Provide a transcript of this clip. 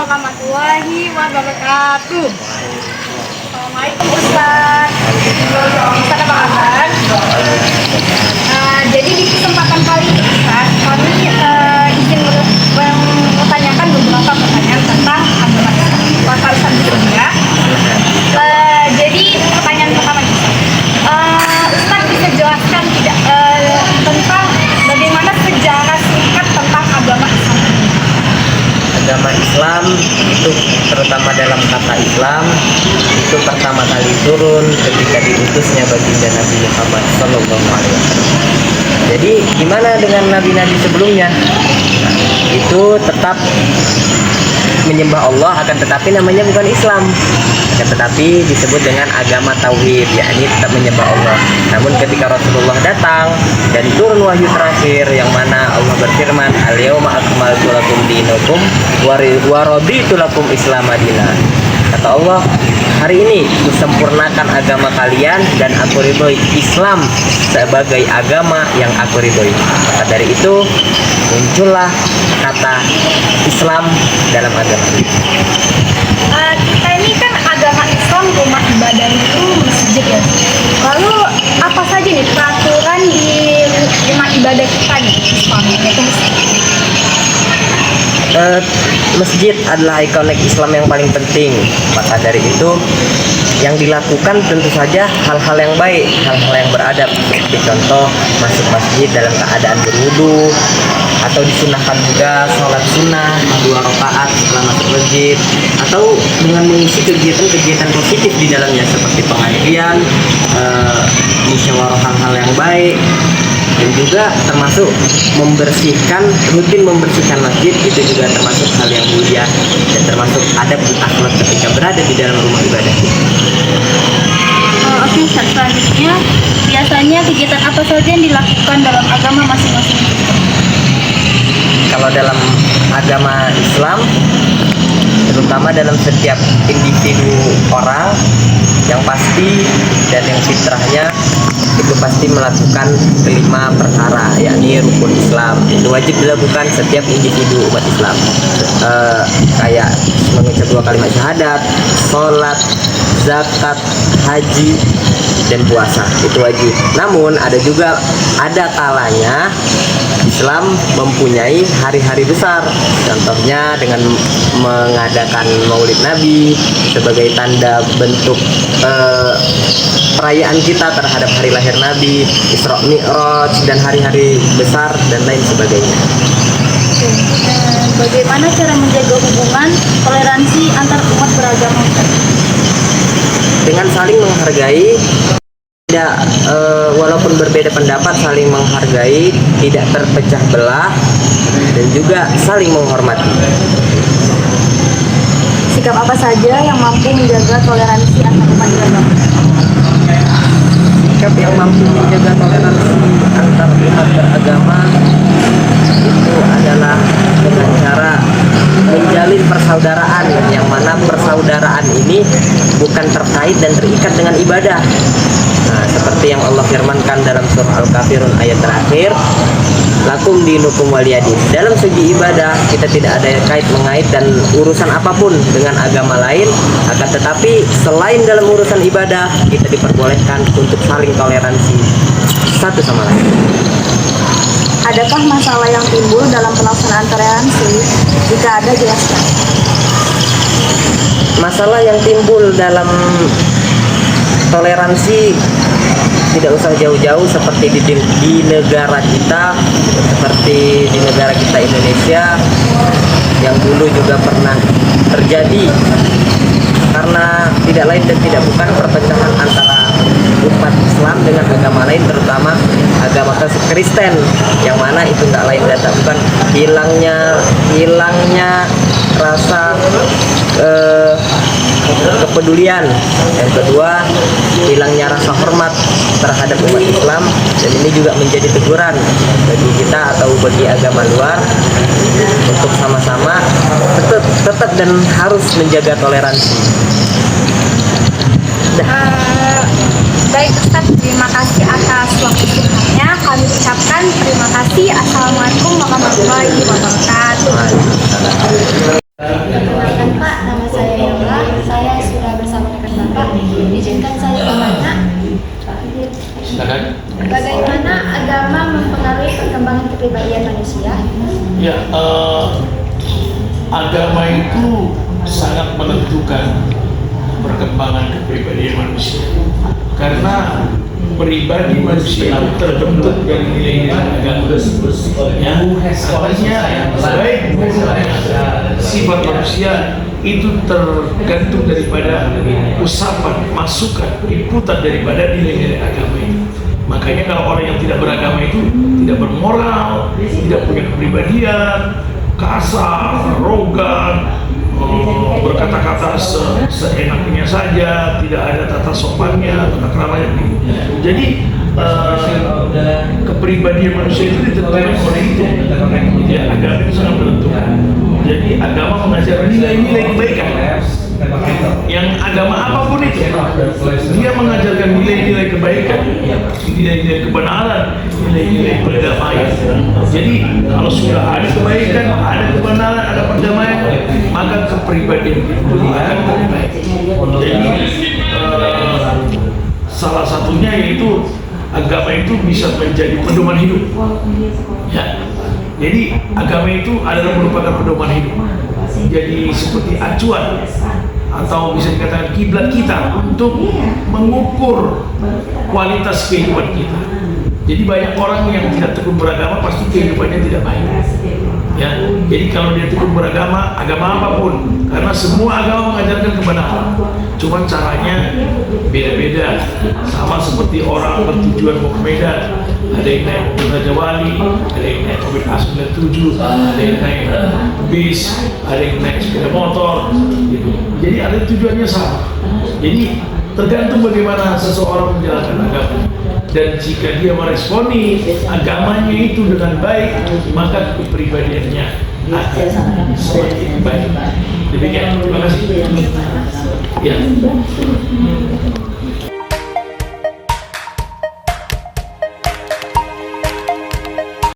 warahmatullahi wabarakatuh. Assalamualaikum Ustaz. Ustaz apa kabar? Jadi di kesempatan kali ini Ustaz, kami izin bertanyakan beberapa pertanyaan tentang agama Islam. Bapak Ustaz juga. Jadi pertanyaan pertama Ustaz bisa jelaskan tidak tentang bagaimana sejarah singkat tentang agama Islam? Agama Islam itu terutama dalam kata Islam itu pertama kali turun ketika diutusnya baginda Nabi Muhammad SAW. Jadi gimana dengan nabi-nabi sebelumnya? Itu tetap menyembah Allah, akan tetapi namanya bukan Islam, akan tetapi disebut dengan agama tauhid, yakni tetap menyembah Allah. Namun ketika Rasulullah datang dan turun wahyu terakhir yang mana Allah berfirman, al-yauma akmaltu lakum dinakum wa raditu lakum Islam madinah. Kata Allah, hari ini kusempurnakan agama kalian dan aku ridhoi Islam sebagai agama yang aku ridhoi. Maka dari itu muncullah kata Islam dalam agama. Kita ini kan agama Islam, rumah ibadah itu masjid ya. Lalu apa saja nih peraturan di rumah ibadah kita nih Islam itu masjid adalah ikonik Islam yang paling penting. Maka dari itu yang dilakukan tentu saja hal-hal yang baik, hal-hal yang beradab, seperti contoh masuk masjid dalam keadaan berwudu, atau disunahkan juga sholat sunnah 2 rakaat setelah masuk masjid, atau dengan mengisi kegiatan-kegiatan positif di dalamnya seperti pengajian, musyawarah hal-hal yang baik, dan juga termasuk rutin membersihkan masjid. Itu juga termasuk hal yang mulia dan termasuk adab dan akhlak ketika berada di dalam rumah ibadah. Oke, selanjutnya biasanya kegiatan apa saja yang dilakukan dalam agama masing-masing? Kalau dalam agama Islam, terutama dalam setiap individu orang, yang pasti dan yang fitrahnya itu pasti melakukan 5 perkara, yakni rukun Islam. Itu wajib dilakukan setiap individu umat Islam, kayak mengucap 2 kalimat syahadat, sholat, zakat, haji, dan puasa. Itu wajib. Namun ada kalanya Islam mempunyai hari-hari besar, contohnya dengan mengadakan Maulid Nabi sebagai tanda bentuk perayaan kita terhadap hari lahir Nabi, Isra Mi'raj, dan hari-hari besar dan lain sebagainya. Bagaimana cara menjaga hubungan toleransi antar umat beragama? Dengan saling menghargai, walaupun berbeda pendapat, saling menghargai, tidak terpecah belah, dan juga saling menghormati. Sikap apa saja yang mampu menjaga toleransi antar umat beragama? Sikap yang mampu menjaga toleransi antar umat beragama itu adalah dengan cara menjalin persaudaraan, yang mana persaudaraan ini bukan terkait dan terikat dengan ibadah. Nah, seperti yang Allah firmankan dalam surah Al-Kafirun ayat terakhir, lakum dinukum waliyadin. Dalam segi ibadah kita tidak ada kait mengait dan urusan apapun dengan agama lain, akan tetapi selain dalam urusan ibadah kita diperbolehkan untuk saling toleransi satu sama lain. Adakah masalah yang timbul dalam pelaksanaan toleransi? Jika ada, jelaskan. Masalah yang timbul dalam toleransi tidak usah jauh-jauh, seperti di negara kita, seperti di negara kita Indonesia yang dulu juga pernah terjadi, karena tidak lain dan tidak bukan perpecahan antara umat Islam dengan agama lain, terutama agama Kristen, yang mana itu nggak lain dan bukan hilangnya rasa kepedulian, yang kedua hilangnya rasa hormat terhadap umat Islam, dan ini juga menjadi teguran bagi kita atau bagi agama luar untuk sama-sama tetap dan harus menjaga toleransi. Baik Ustaz, terima kasih atas waktu singkatnya. Kami ucapkan terima kasih. Assalamualaikum warahmatullahi wabarakatuh. Ya, agama itu sangat menentukan perkembangan kepribadian manusia. Karena pribadi manusia itu terbentuk dari nilai-nilai agama. Ya, artinya baik sifat manusia itu tergantung daripada usapan, masukan, inputan daripada nilai-nilai agama itu. Makanya kalau orang yang tidak beragama itu tidak bermoral, tidak punya kepribadian, kasar, arogan, berkata-kata seenaknya saja, tidak ada tata sopannya, tata keramanya. Jadi kepribadian manusia itu ditentukan oleh itu. Ya, agama itu sangat menentukan. Jadi agama mengajar nilai-nilai kebaikan. Yang agama apapun itu, dia mengajarkan nilai-nilai kebaikan, nilai-nilai kebenaran, nilai-nilai perdamaian. Jadi kalau sudah ada kebaikan, ada kebenaran, ada perdamaian, maka kepribadian itu akan lebih baik. Jadi salah satunya yaitu agama itu bisa menjadi pedoman hidup. Ya. Jadi agama itu adalah merupakan pedoman hidup. Jadi seperti acuan atau bisa dikatakan kiblat kita untuk mengukur kualitas kehidupan kita. Jadi banyak orang yang tidak tekun beragama pasti kehidupannya tidak baik. Ya, jadi kalau dia tekun beragama, agama apapun, karena semua agama mengajarkan kebenaran. Cuman caranya beda-beda. Sama seperti orang bertujuan mau ke Medan, ada yang naik mobil Raja Wali, ada yang naik mobil A97, ada yang naik bis, ada yang naik sepeda motor, gitu. Jadi ada tujuannya sama. Jadi tergantung bagaimana seseorang menjalankan agama. Dan jika dia meresponi agamanya itu dengan baik, maka kepribadiannya akan semakin baik. Demikian, terima kasih. Ya.